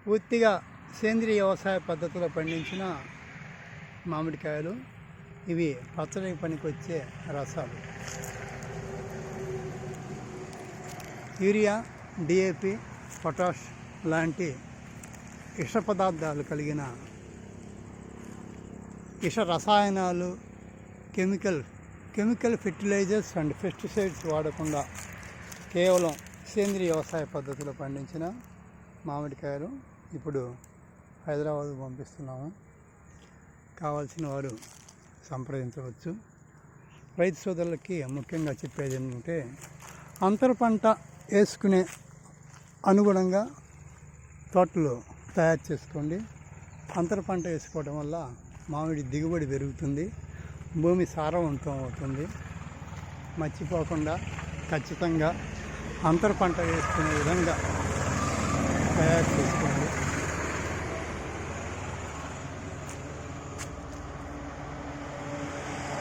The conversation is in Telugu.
పూర్తిగా సేంద్రియ వ్యవసాయ పద్ధతిలో పండించిన మామిడికాయలు. ఇవి పచ్చడికి పనికొచ్చే రసాలు. యూరియా, డిఏపి, పొటాష్ లాంటి విష పదార్థాలు కలిగిన విష రసాయనాలు, కెమికల్ ఫెర్టిలైజర్స్ అండ్ పెస్టిసైడ్స్ వాడకుండా కేవలం సేంద్రియ వ్యవసాయ పద్ధతిలో పండించిన మామిడికాయలు ఇప్పుడు హైదరాబాద్కు పంపిస్తున్నాము. కావాల్సిన వారు సంప్రదించవచ్చు. రైతు సోదరులకి ముఖ్యంగా చెప్పేది ఏంటంటే, అంతర పంట వేసుకునే అనుగుణంగా తోటలు తయారు చేసుకోండి. అంతర పంట వేసుకోవడం వల్ల మామిడి దిగుబడి పెరుగుతుంది, భూమి సారవంతం అవుతుంది. మర్చిపోకుండా ఖచ్చితంగా అంతర పంట వేసుకునే విధంగా తయారు చేసుకోండి.